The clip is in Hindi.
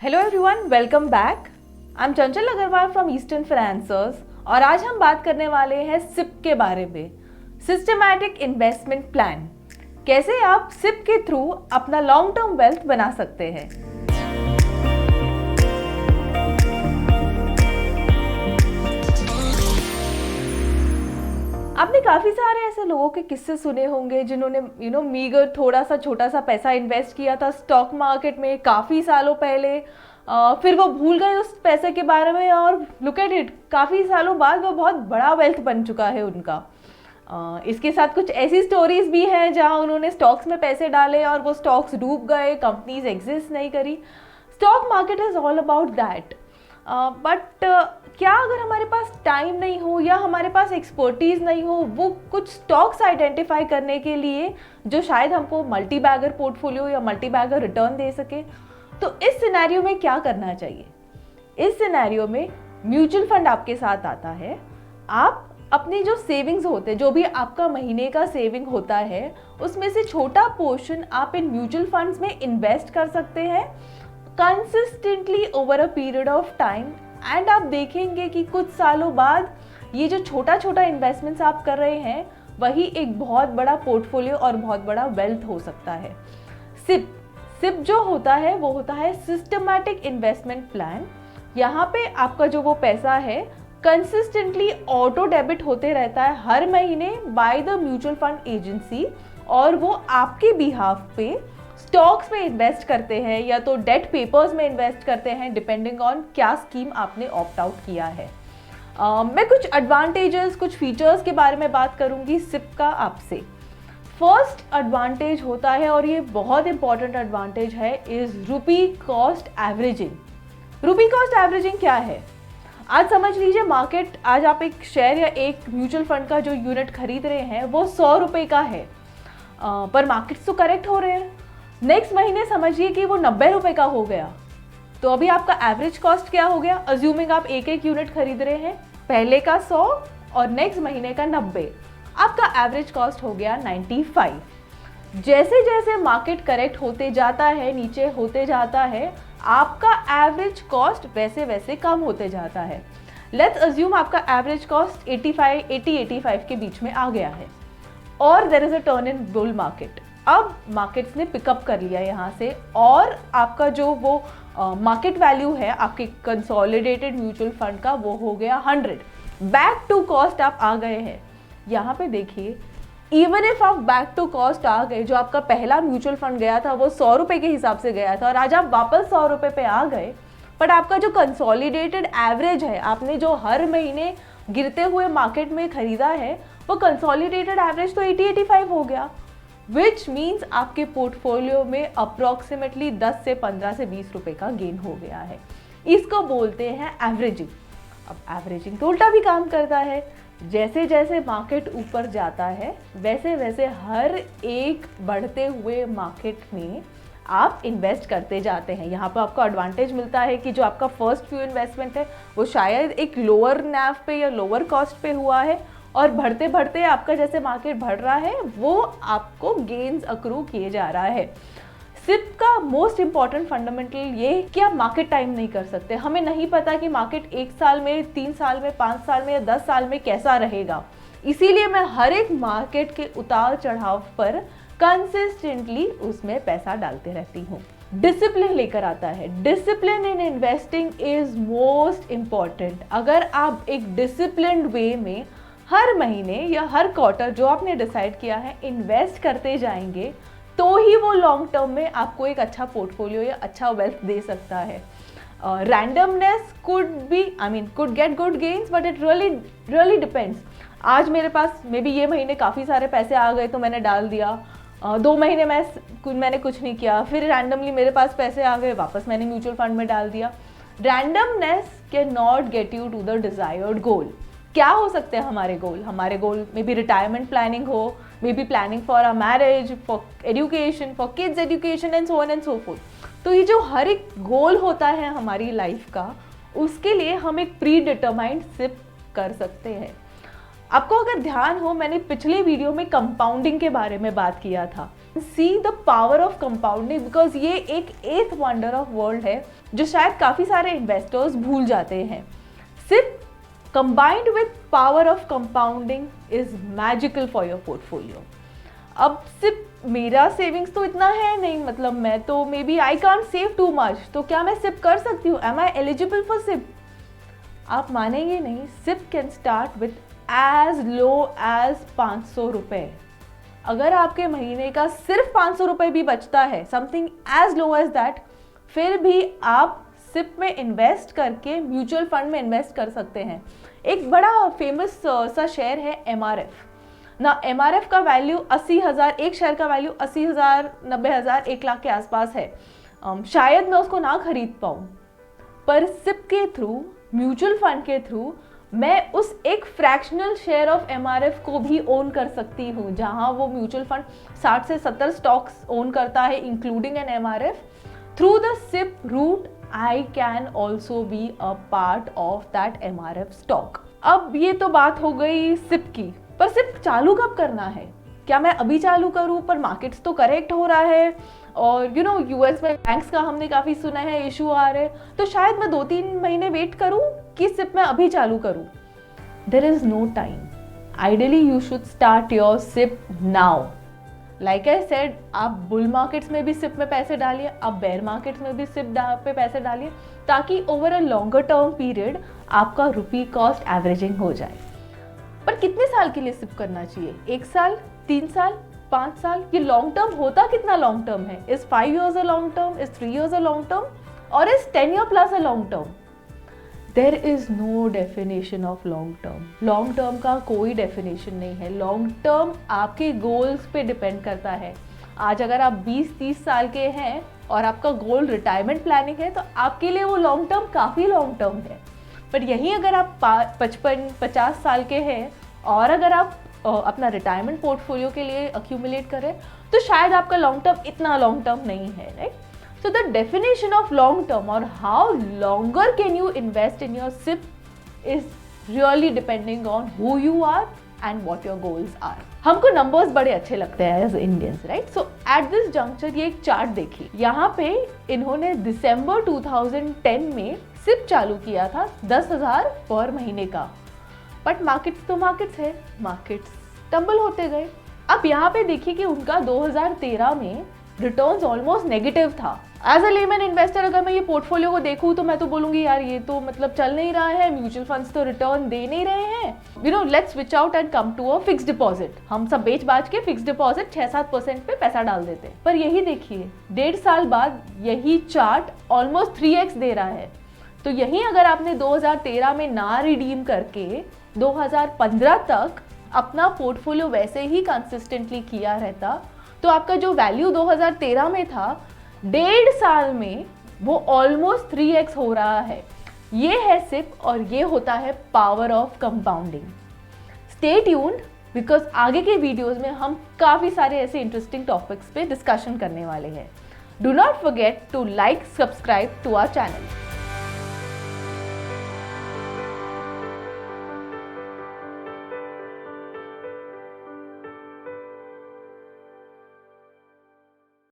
Hello everyone, welcome back. I am Chanchal Agarwal from eastern financiers और आज हम बात करने वाले हैं सिप के बारे में, सिस्टमैटिक इन्वेस्टमेंट प्लान। कैसे आप सिप के थ्रू अपना लॉन्ग टर्म वेल्थ बना सकते हैं। आपने काफ़ी सारे ऐसे लोगों के किस्से सुने होंगे जिन्होंने मीगर थोड़ा सा छोटा सा पैसा इन्वेस्ट किया था स्टॉक मार्केट में काफ़ी सालों पहले। फिर वो भूल गए उस पैसे के बारे में और लुक एट इट, काफ़ी सालों बाद वो बहुत बड़ा वेल्थ बन चुका है उनका। इसके साथ कुछ ऐसी स्टोरीज भी हैं जहां उन्होंने स्टॉक्स में पैसे डाले और वो स्टॉक्स डूब गए, कंपनीज एग्जिस्ट नहीं करी। Stock market is all about that. But क्या अगर हमारे पास टाइम नहीं हो या हमारे पास एक्सपर्टीज नहीं हो वो कुछ स्टॉक्स आइडेंटिफाई करने के लिए जो शायद हमको मल्टी बैगर पोर्टफोलियो या मल्टी बैगर रिटर्न दे सके, तो इस सिनेरियो में क्या करना चाहिए। इस सिनेरियो में म्यूचुअल फंड आपके साथ आता है। आप अपनी जो सेविंग्स होते हैं, जो भी आपका महीने का सेविंग होता है, उसमें से छोटा पोर्शन आप इन म्यूचुअल फंड्स में इन्वेस्ट कर सकते हैं consistently over a period of time. And आप देखेंगे कि कुछ सालों बाद ये जो छोटा छोटा इन्वेस्टमेंट्स आप कर रहे हैं वही एक बहुत बड़ा पोर्टफोलियो और बहुत बड़ा वेल्थ हो सकता है। सिप जो होता है वो होता है सिस्टमैटिक इन्वेस्टमेंट प्लान। यहाँ पे आपका जो वो पैसा है कंसिस्टेंटली ऑटो डेबिट होते रहता है हर महीने by the mutual fund agency, और वो आपके बिहाफ पे स्टॉक्स में इन्वेस्ट करते हैं या तो डेट पेपर्स में इन्वेस्ट करते हैं, डिपेंडिंग ऑन क्या स्कीम आपने ऑप्ट आउट किया है। मैं कुछ एडवांटेजेस, कुछ फीचर्स के बारे में बात करूंगी सिप का आपसे। फर्स्ट एडवांटेज होता है, और ये बहुत इंपॉर्टेंट एडवांटेज है, इज रूपी कॉस्ट एवरेजिंग। रूपी कॉस्ट एवरेजिंग क्या है? आज समझ लीजिए मार्केट, आज आप एक शेयर या एक म्यूचुअल फंड का जो यूनिट खरीद रहे हैं वो 100 रुपये का है, पर मार्केट्स तो करेक्ट हो रहे हैं। नेक्स्ट महीने समझिए कि वो 90 रुपये का हो गया, तो अभी आपका एवरेज कॉस्ट क्या हो गया? अज्यूमिंग आप एक एक यूनिट खरीद रहे हैं, पहले का 100 और नेक्स्ट महीने का 90, आपका एवरेज कॉस्ट हो गया 95। जैसे जैसे मार्केट करेक्ट होते जाता है, नीचे होते जाता है, आपका एवरेज कॉस्ट वैसे वैसे कम होते जाता है। लेट्स अज्यूम आपका एवरेज कॉस्ट 85 के बीच में आ गया है और there is a turn in bull market. अब मार्केट्स ने पिकअप कर लिया यहाँ से और आपका जो वो मार्केट वैल्यू है आपके कंसोलिडेटेड म्यूचुअल फंड का वो हो गया 100। बैक टू कॉस्ट आप आ गए हैं। यहाँ पे देखिए, इवन इफ आप बैक टू कॉस्ट आ गए, जो आपका पहला म्यूचुअल फंड गया था वो 100 रुपये के हिसाब से गया था और आज आप वापस 100 रुपये पे आ गए, बट आपका जो कंसोलिडेटेड एवरेज है, आपने जो हर महीने गिरते हुए मार्केट में खरीदा है, वो कंसोलिडेटेड एवरेज तो 80-85 हो गया, विच मीन्स आपके पोर्टफोलियो में अप्रॉक्सीमेटली 10 से 15 से 20 रुपए का गेन हो गया है। इसको बोलते हैं एवरेजिंग। अब एवरेजिंग तो उल्टा भी काम करता है। जैसे जैसे मार्केट ऊपर जाता है वैसे वैसे हर एक बढ़ते हुए मार्केट में आप इन्वेस्ट करते जाते हैं। यहाँ पर आपको एडवांटेज मिलता है कि जो आपका फर्स्ट फ्यू इन्वेस्टमेंट है वो शायद एक लोअर नैव पे या लोअर कॉस्ट पे हुआ है, और बढ़ते बढ़ते आपका जैसे मार्केट बढ़ रहा है वो आपको गेन्स अक्रू किए जा रहा है। सिप का मोस्ट इंपॉर्टेंट फंडामेंटल ये कि आप मार्केट टाइम नहीं कर सकते। हमें नहीं पता कि मार्केट 1 साल में, 3 साल में, 5 साल में या 10 साल में कैसा रहेगा। इसीलिए मैं हर एक मार्केट के उतार चढ़ाव पर कंसिस्टेंटली उसमें पैसा डालते रहती हूँ। डिसिप्लिन लेकर आता है। Discipline in investing is most important. अगर आप एक डिसिप्लिन्ड वे में हर महीने या हर क्वार्टर जो आपने डिसाइड किया है इन्वेस्ट करते जाएंगे, तो ही वो लॉन्ग टर्म में आपको एक अच्छा पोर्टफोलियो या अच्छा वेल्थ दे सकता है। Randomness could get good gains, but it really depends. आज मेरे पास मे बी ये महीने काफ़ी सारे पैसे आ गए तो मैंने डाल दिया, 2 महीने मैंने कुछ नहीं किया, फिर रैंडमली मेरे पास पैसे आ गए, वापस मैंने म्यूचुअल फंड में डाल दिया। Randomness can not get you to the desired goal. क्या हो सकते हैं हमारे गोल? हमारे goal may be retirement planning हो, may be planning for a marriage, for education, for kids education and so on and so forth. तो ये जो हर एक गोल होता है हमारी लाइफ का, उसके लिए हम एक प्री डिटरमाइंड सिप कर सकते हैं। आपको अगर ध्यान हो, मैंने पिछले वीडियो में कंपाउंडिंग के बारे में बात किया था। See the power of compounding, because ये एक 8th वंडर ऑफ वर्ल्ड है जो शायद काफ़ी सारे इन्वेस्टर्स भूल जाते हैं। SIP combined with power of compounding is magical for your portfolio। अब सिर्फ मेरा सेविंग्स तो इतना है नहीं, मतलब मैं तो maybe I can't save too much, तो क्या मैं सिप कर सकती हूँ? Am I eligible for SIP? आप मानेंगे नहीं, SIP can start with as low as 500 रुपये। अगर आपके महीने का सिर्फ 500 रुपये भी बचता है, something as low as that, फिर भी आप सिप में इन्वेस्ट करके म्यूचुअल फंड में इन्वेस्ट कर सकते हैं। एक बड़ा फेमस सा शेयर है MRF ना। MRF का वैल्यू 80,000, एक शेयर का वैल्यू 80,000, 90,000, 1 लाख के आसपास है। शायद मैं उसको ना खरीद पाऊँ, पर सिप के थ्रू, म्यूचुअल फंड के थ्रू मैं उस एक फ्रैक्शनल शेयर ऑफ MRF को भी ओन कर सकती हूँ, जहाँ वो म्यूचुअल फंड 60 से 70 स्टॉक्स ओन करता है including an MRF। Through the SIP route I can also be a part of that MRF stock। अब ये तो बात हो गई सिप की, पर सिप चालू कब करना है? क्या मैं अभी चालू करूँ? पर मार्केट्स तो करेक्ट हो रहा है और US में बैंक्स का हमने काफ़ी सुना है इशू आ रहे हैं, तो शायद मैं 2-3 महीने वेट करूँ कि सिप मैं अभी चालू करूँ? There is no time। Ideally you should start your SIP now। Like I said, आप बुल मार्केट्स में भी सिप में पैसे डालिए, आप बेयर मार्केट्स में भी सिप पे पैसे डालिए, ताकि over a longer term period आपका रुपी कॉस्ट एवरेजिंग हो जाए। पर कितने साल के लिए सिप करना चाहिए? 1 साल, 3 साल, 5 साल? ये लॉन्ग टर्म होता कितना लॉन्ग टर्म है? Is 5 years a long term? Is 3 years a long term? और is 10 year plus a long term? There is no definition of long term. Long term का कोई डेफिनेशन नहीं है। लॉन्ग टर्म आपके गोल्स पे डिपेंड करता है। आज अगर आप 20-30 साल के हैं और आपका गोल रिटायरमेंट प्लानिंग है, तो आपके लिए वो लॉन्ग टर्म काफ़ी लॉन्ग टर्म है। पर यहीं अगर आप 55-50 साल के हैं और अगर आप अपना रिटायरमेंट पोर्टफोलियो के लिए अक्यूमुलेट करें, तो शायद आपका लॉन्ग टर्म इतना लॉन्ग टर्म नहीं है, right? So the definition of long term or how longer can you invest in your SIP is really depending on who you are and what your goals are। हमको नंबर्स बड़े अच्छे लगते हैं as Indians, right? So at this juncture ये एक चार्ट देखिए, यहाँ पे इन्होंने दिसंबर 2010 में सिप चालू किया था 10,000 पर महीने का। बट मार्केट्स तो मार्केट्स है, मार्केट्स टम्बल होते गए। अब यहाँ पे देखिए कि उनका 2013 में रिटर्न्स ऑलमोस्ट नेगेटिव था। एज अ लेमैन इन्वेस्टर अगर मैं ये पोर्टफोलियो को देखूँ तो मैं तो बोलूँगी यार ये तो मतलब चल नहीं रहा है, म्यूचुअल फंड्स तो रिटर्न दे नहीं रहे हैं, let's switch out and come to a fixed deposit. हम सब बेच बाच के फिक्स्ड डिपॉजिट 6-7% पे पैसा डाल देते हैं। पर यही देखिए 1.5 साल बाद यही चार्ट ऑलमोस्ट 3x दे रहा है। तो यही अगर आपने 2013 में ना रिडीम करके 2015 तक अपना पोर्टफोलियो वैसे ही कंसिस्टेंटली किया रहता, तो आपका जो वैल्यू 2013 में था 1.5 साल में वो ऑलमोस्ट 3x हो रहा है। ये है सिप और ये होता है power of compounding. Stay tuned, because आगे के वीडियोस में हम काफ़ी सारे ऐसे इंटरेस्टिंग टॉपिक्स पे डिस्कशन करने वाले हैं। Do not forget to like, subscribe to our channel.